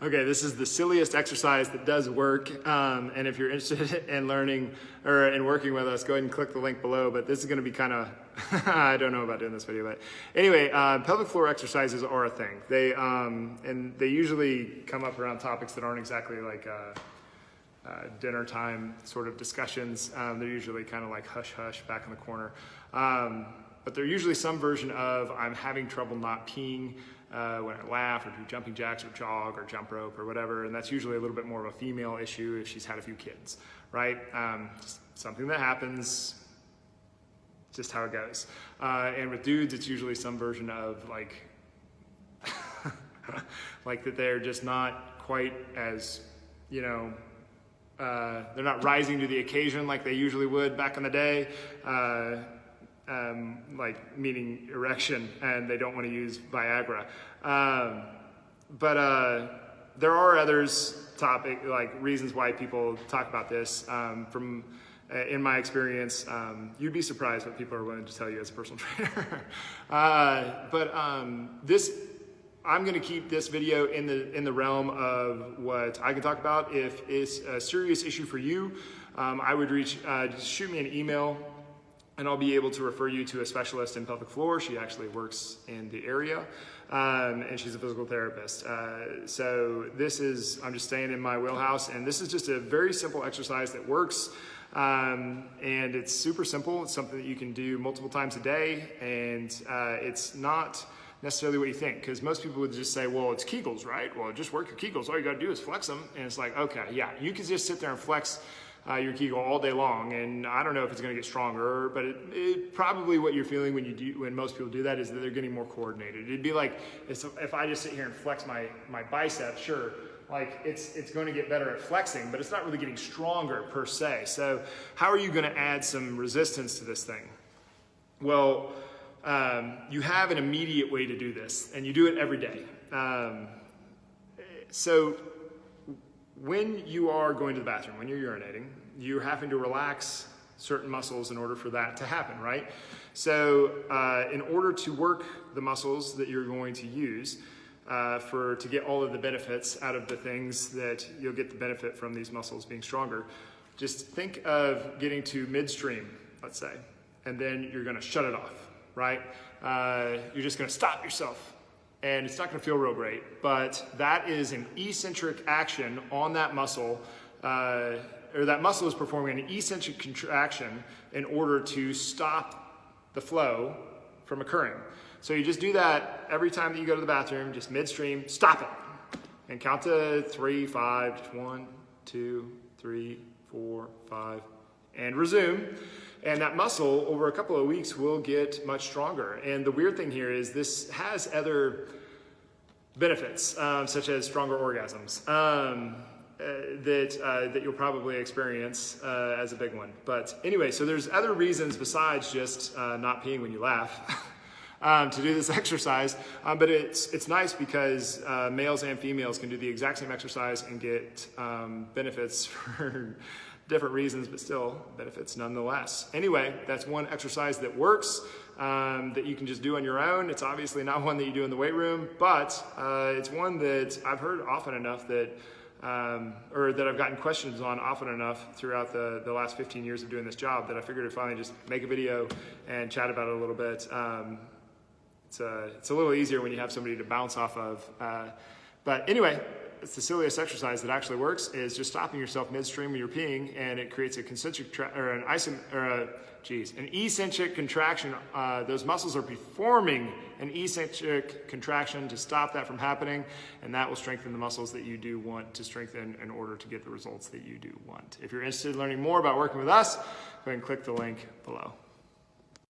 Okay, this is the silliest exercise that does work. And if you're interested in learning or in working with us, go ahead and click the link below. But this is going to be kind of, I don't know about doing this video, but anyway, pelvic floor exercises are a thing. And they usually come up around topics that aren't exactly like dinner time sort of discussions. They're usually kind of like hush hush back in the corner. But they're usually some version of I'm having trouble not peeing when I laugh or do jumping jacks or jog or jump rope or whatever, and that's usually a little bit more of a female issue if she's had a few kids, right? Just something that happens, just how it goes. And with dudes, it's usually some version of like, like that they're just not quite as, they're not rising to the occasion like they usually would back in the day. Like meaning erection, and they don't want to use Viagra. But there are others reasons why people talk about this. In my experience, you'd be surprised what people are willing to tell you as a personal trainer. I'm going to keep this video in the realm of what I can talk about. If it's a serious issue for you, I would just shoot me an email, and I'll be able to refer you to a specialist in pelvic floor. She actually works in the area, and she's a physical therapist. So I'm just staying in my wheelhouse, and this is just a very simple exercise that works, and it's super simple. It's something that you can do multiple times a day, and it's not necessarily what you think, because most people would just say, well, it's Kegels, right? Well, just work your Kegels. All you got to do is flex them, and it's like, okay, yeah, you can just sit there and flex your Kegel all day long, and I don't know if it's going to get stronger, but it probably what you're feeling when most people do that is that they're getting more coordinated. It'd be like if I just sit here and flex my bicep, sure, like it's going to get better at flexing, but it's not really getting stronger per se. So how are you going to add some resistance to this thing? Well, you have an immediate way to do this, and you do it every day. So when you are going to the bathroom, when you're urinating, you're having to relax certain muscles in order for that to happen, right? So in order to work the muscles that you're going to use to get all of the benefits out of the things that you'll get the benefit from these muscles being stronger, just think of getting to midstream, let's say, and then you're going to shut it off, right? You're just going to stop yourself. And it's not going to feel real great, but that is an eccentric action on that muscle, or that muscle is performing an eccentric contraction in order to stop the flow from occurring. So you just do that every time that you go to the bathroom, just midstream, stop it, and count to 3, 5, just 1, 2, 3, 4, 5, and resume. And that muscle over a couple of weeks will get much stronger. And the weird thing here is this has other benefits, such as stronger orgasms, that you'll probably experience as a big one. But anyway, so there's other reasons besides just not peeing when you laugh to do this exercise. But it's nice because males and females can do the exact same exercise and get benefits for different reasons, but still benefits nonetheless. Anyway, that's one exercise that works, that you can just do on your own. It's obviously not one that you do in the weight room, but it's one that I've heard often enough that, or that I've gotten questions on often enough throughout the last 15 years of doing this job that I figured I'd finally just make a video and chat about it a little bit. It's a little easier when you have somebody to bounce off of. But anyway, it's the silliest exercise that actually works, is just stopping yourself midstream when you're peeing, and it creates a concentric an eccentric contraction. Those muscles are performing an eccentric contraction to stop that from happening, and that will strengthen the muscles that you do want to strengthen in order to get the results that you do want. If you're interested in learning more about working with us, go ahead and click the link below.